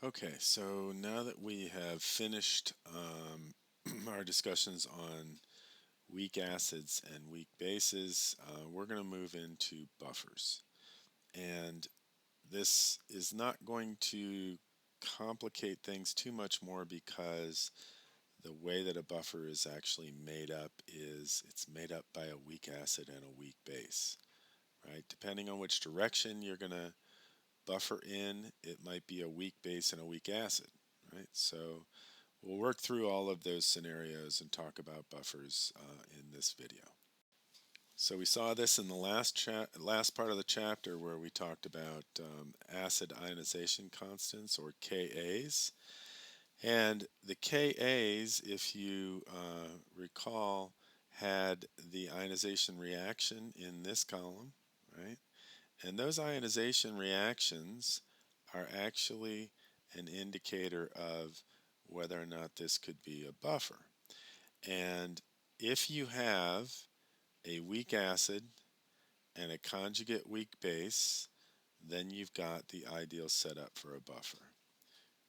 Okay, so now that we have finished our discussions on weak acids and weak bases, we're going to move into buffers. And this is not going to complicate things too much more because the way that a buffer is actually made up is it's made up by a weak acid and a weak base, right? Depending on which direction you're going to buffer in, it might be a weak base and a weak acid, right? So we'll work through all of those scenarios and talk about buffers in this video. So we saw this in the last part of the chapter where we talked about acid ionization constants, or Ka's. And the Ka's, if you recall, had the ionization reaction in this column, right? And those ionization reactions are actually an indicator of whether or not this could be a buffer. And if you have a weak acid and a conjugate weak base, then you've got the ideal setup for a buffer.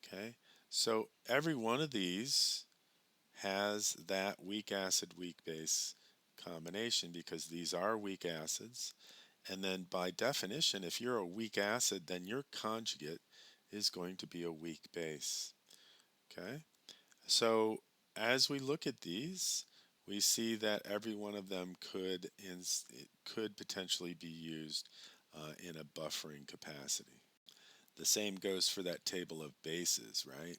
Okay? So every one of these has that weak acid weak base combination because these are weak acids. And then by definition, if you're a weak acid, then your conjugate is going to be a weak base. Okay? So as we look at these, we see that every one of them could potentially be used in a buffering capacity. The same goes for that table of bases, right?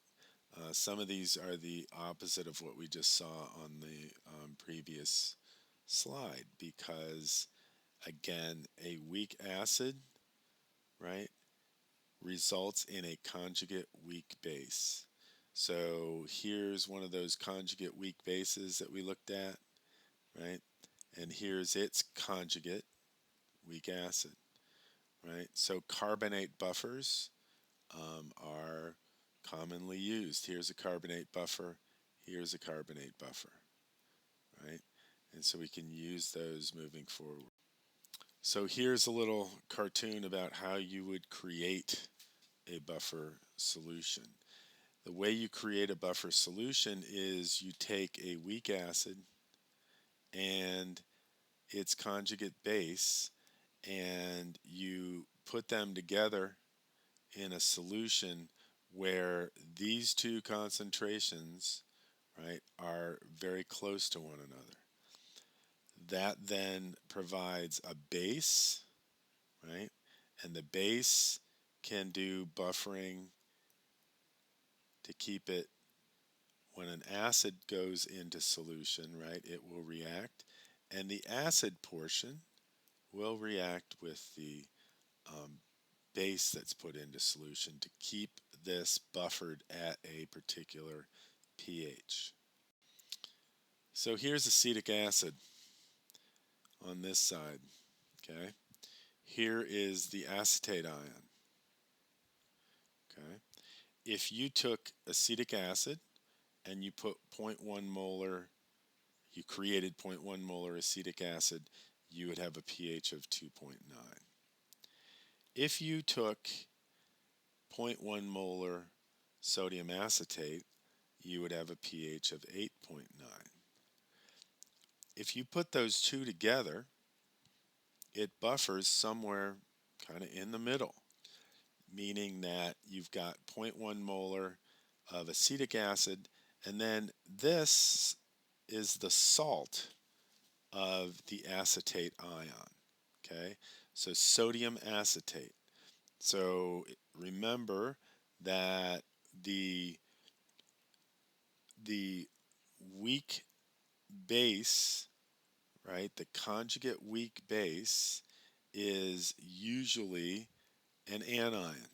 Some of these are the opposite of what we just saw on the previous slide because, again, a weak acid, right, results in a conjugate weak base. So here's one of those conjugate weak bases that we looked at, right? And here's its conjugate weak acid, right? So carbonate buffers are commonly used. Here's a carbonate buffer, here's a carbonate buffer, right? And so we can use those moving forward. So here's a little cartoon about how you would create a buffer solution. The way you create a buffer solution is you take a weak acid and its conjugate base and you put them together in a solution where these two concentrations, right, are very close to one another. That then provides a base, right? And the base can do buffering to keep it when an acid goes into solution, right? It will react, and the acid portion will react with the um, base that's put into solution to keep this buffered at a particular pH. So here's acetic acid on this side, okay? Here is the acetate ion, okay? If you took acetic acid and you put zero point 0.1 molar, you created 0.1 molar acetic acid, you would have a pH of 2.9. If you took 0.1 molar sodium acetate, you would have a pH of 8.9. If you put those two together, it buffers somewhere kind of in the middle, meaning that you've got zero point 0.1 molar of acetic acid, and then this is the salt of the acetate ion. Okay, so sodium acetate. So remember that the weak base, right, the conjugate weak base is usually an anion.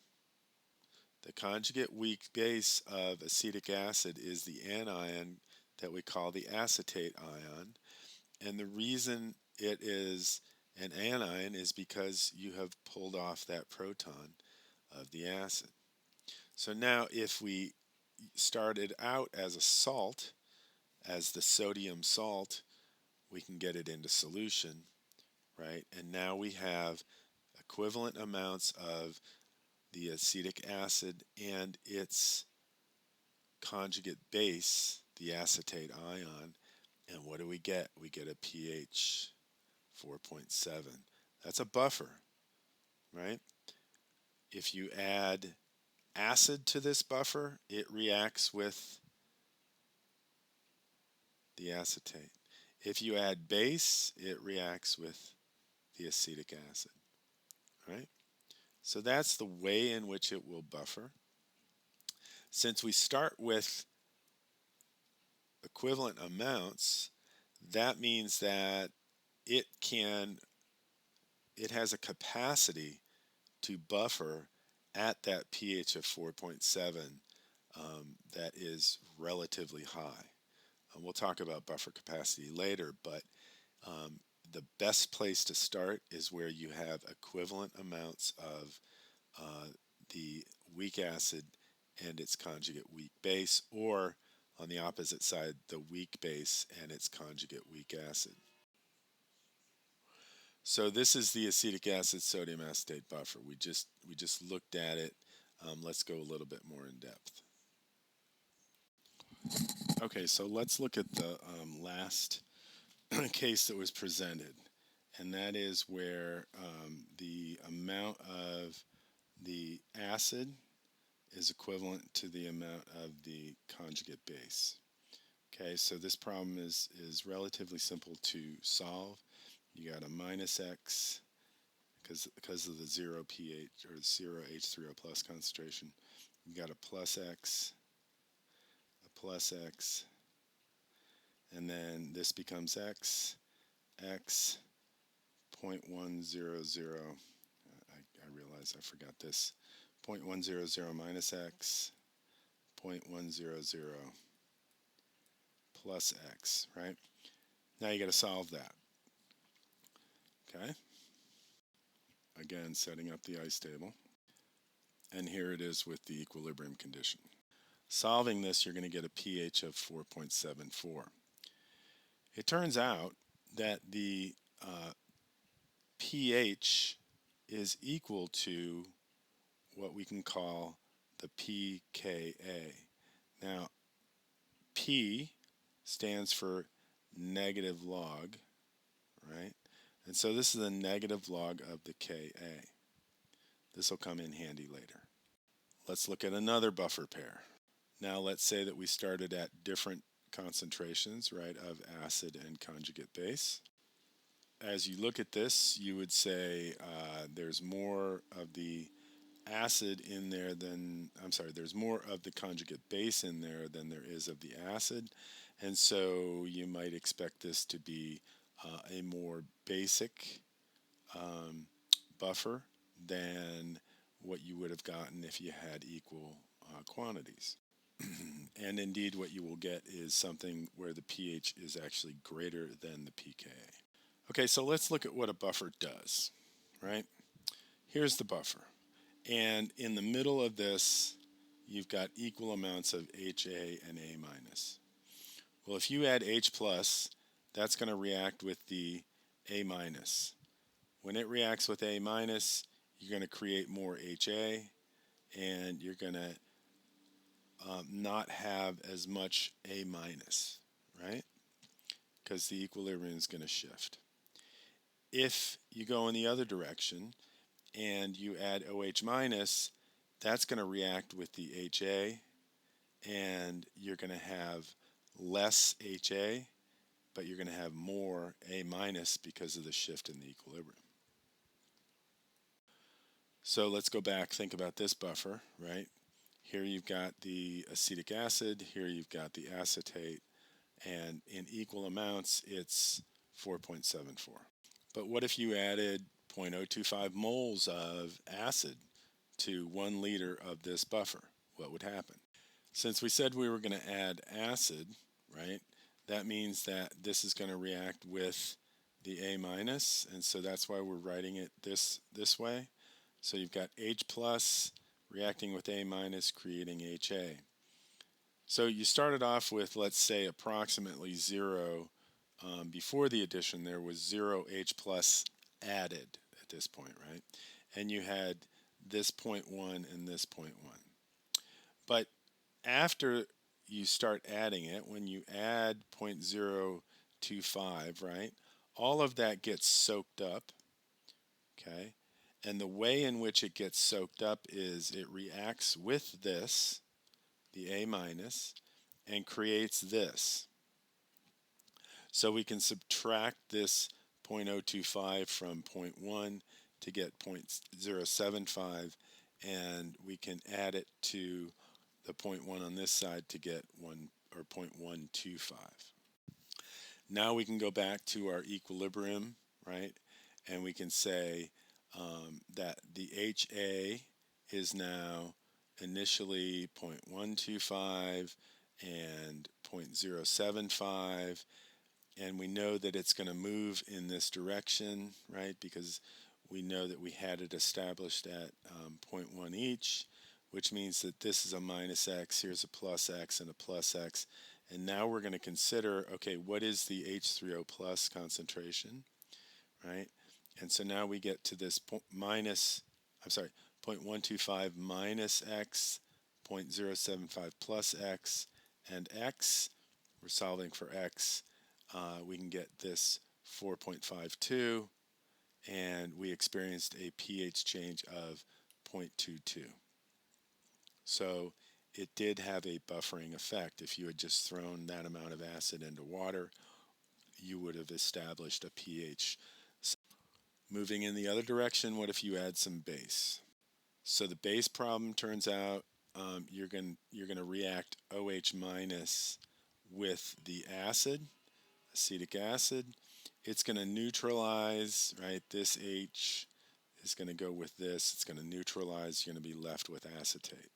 The conjugate weak base of acetic acid is the anion that we call the acetate ion. And the reason it is an anion is because you have pulled off that proton of the acid. So now if we started out as a salt, as the sodium salt, we can get it into solution, right? And now we have equivalent amounts of the acetic acid and its conjugate base, the acetate ion, and what do we get? We get a pH 4.7. That's a buffer, right? If you add acid to this buffer, it reacts with the acetate. If you add base, it reacts with the acetic acid, right? So that's the way in which it will buffer. Since we start with equivalent amounts, that means that it has a capacity to buffer at that pH of 4.7 that is relatively high. We'll talk about buffer capacity later, but the best place to start is where you have equivalent amounts of the weak acid and its conjugate weak base, or on the opposite side, the weak base and its conjugate weak acid. So this is the acetic acid sodium acetate buffer. We just looked at it. Let's go a little bit more in depth. Okay, so let's look at the last case that was presented, and that is where the amount of the acid is equivalent to the amount of the conjugate base. Okay, so this problem is relatively simple to solve. You got a minus x because of the 0 pH or 0 H3O plus concentration. You got a plus x, and then this becomes x 0.100. I realize I forgot this. 0.100 minus x, 0.100 plus x, right? Now you got to solve that. Okay? Again, setting up the ice table. And here it is with the equilibrium condition. Solving this, you're going to get a pH of 4.74. It turns out that the pH is equal to what we can call the pKa. Now, P stands for negative log, right? And so this is a negative log of the Ka. This will come in handy later. Let's look at another buffer pair. Now let's say that we started at different concentrations, right, of acid and conjugate base. As you look at this, you would say there's more of the acid in there than, there's more of the conjugate base in there than there is of the acid. And so you might expect this to be a more basic buffer than what you would have gotten if you had equal quantities. And indeed what you will get is something where the pH is actually greater than the pKa. Okay, so let's look at what a buffer does, right? Here's the buffer. And in the middle of this, you've got equal amounts of HA and A minus. Well, if you add H plus, that's going to react with the A minus. When it reacts with A minus, you're going to create more HA, and you're going to not have as much A minus, right? Because the equilibrium is going to shift. If you go in the other direction and you add OH minus, that's going to react with the HA, and you're going to have less HA, but you're going to have more A minus because of the shift in the equilibrium. So let's go back, think about this buffer, right? Here you've got the acetic acid, here you've got the acetate, and in equal amounts it's 4.74. But what if you added 0.025 moles of acid to 1 liter of this buffer? What would happen? Since we said we were going to add acid, right, that means that this is going to react with the A minus, and so that's why we're writing it this way. So you've got H plus reacting with A minus, creating HA. So you started off with, let's say, approximately 0. Before the addition, there was 0 H plus added at this point, right? And you had this point 1 and this point 1. But after you start adding it, when you add 0.025, right, all of that gets soaked up, okay? And the way in which it gets soaked up is it reacts with this, the A minus, and creates this. So we can subtract this 0.025 from 0.1 to get 0.075, and we can add it to the 0.1 on this side to get 1 or 0.125. Now we can go back to our equilibrium, right? And we can say that the HA is now initially 0.125 and 0.075, and we know that it's going to move in this direction, right? Because we know that we had it established at 0.1 each, which means that this is a minus x, here's a plus x, and a plus x. And now we're going to consider, okay, what is the H3O plus concentration, right? And so now we get to this 0.125 minus x, 0.075 plus x, and x, we're solving for x, we can get this 4.52, and we experienced a pH change of 0.22. So it did have a buffering effect. If you had just thrown that amount of acid into water, you would have established a pH. Moving in the other direction, what if you add some base? So the base problem turns out you're going to react OH minus with the acid, acetic acid. It's going to neutralize, right? This H is going to go with this. It's going to neutralize. You're going to be left with acetate,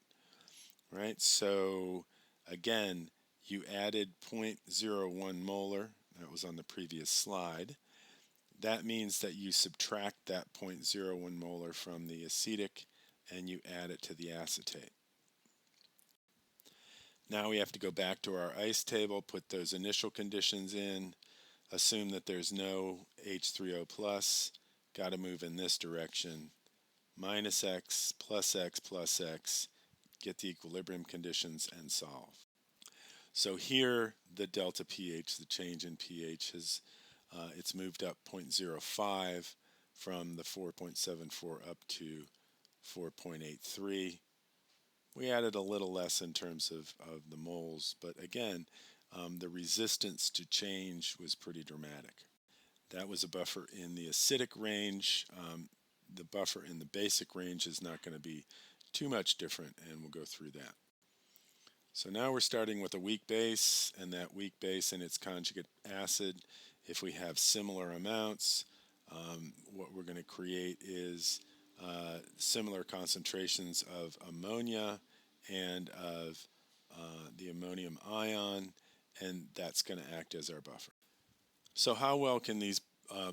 right? So again, you added 0.01 molar. That was on the previous slide. That means that you subtract that 0.01 molar from the acetic and you add it to the acetate. Now we have to go back to our ice table, put those initial conditions in, assume that there's no H3O plus, got to move in this direction, minus x, plus x, plus x, get the equilibrium conditions and solve. So here the delta pH, the change in pH, has it's moved up 0.05 from the 4.74 up to 4.83. We added a little less in terms of the moles, but again, the resistance to change was pretty dramatic. That was a buffer in the acidic range. The buffer in the basic range is not going to be too much different, and we'll go through that. So now we're starting with a weak base, and that weak base and its conjugate acid. If we have similar amounts, what we're going to create is similar concentrations of ammonia and of the ammonium ion, and that's going to act as our buffer. So how well can these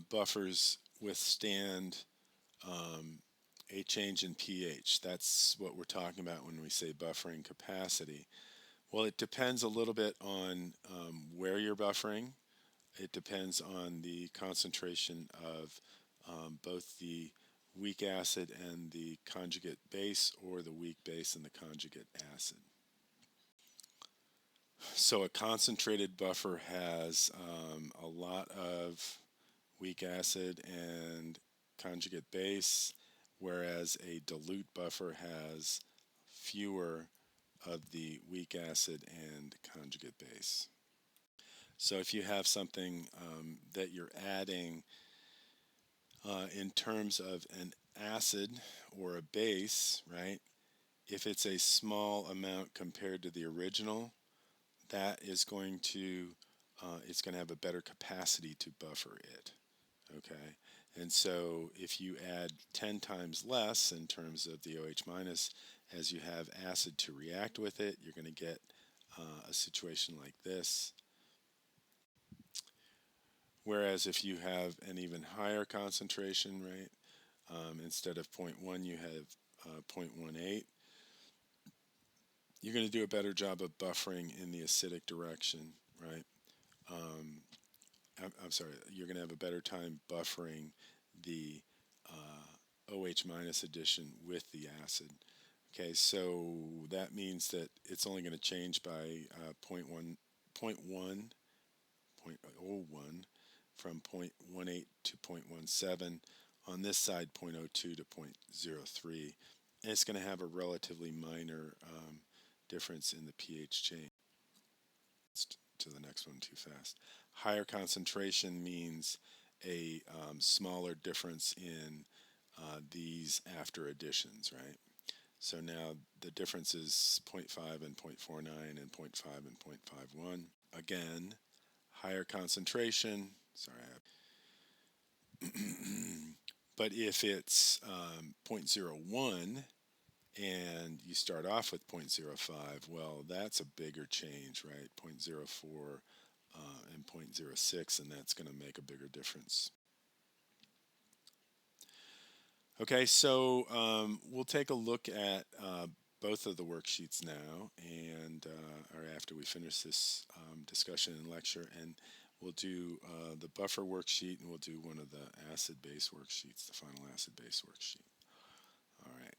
buffers withstand a change in pH? That's what we're talking about when we say buffering capacity. Well, it depends a little bit on where you're buffering. It depends on the concentration of both the weak acid and the conjugate base, or the weak base and the conjugate acid. So a concentrated buffer has a lot of weak acid and conjugate base, whereas a dilute buffer has fewer of the weak acid and conjugate base. So if you have something that you're adding in terms of an acid or a base, right? If it's a small amount compared to the original, that is going to it's going to have a better capacity to buffer it. Okay, and so if you add 10 times less in terms of the OH minus, as you have acid to react with it, you're going to get a situation like this. Whereas if you have an even higher concentration, right, instead of 0.1 you have 0.18, you're going to do a better job of buffering in the acidic direction, right? I'm sorry, you're going to have a better time buffering the OH minus addition with the acid. Okay, so that means that it's only going to change by point 0.01 from 0.18 to 0.17. On this side, 0.02 to 0.03. And it's going to have a relatively minor difference in the pH change. To the next one too fast. Higher concentration means a smaller difference in these after additions, right? So now the difference is 0.5 and 0.49 and 0.5 and 0.51. Again, higher concentration. Sorry, but if it's 0.01 and you start off with 0.05, well, that's a bigger change, right? 0.04 and 0.06, and that's going to make a bigger difference. Okay, so we'll take a look at both of the worksheets now, and or after we finish this discussion and lecture, and we'll do the buffer worksheet, and we'll do one of the acid-base worksheets, the final acid-base worksheet. All right.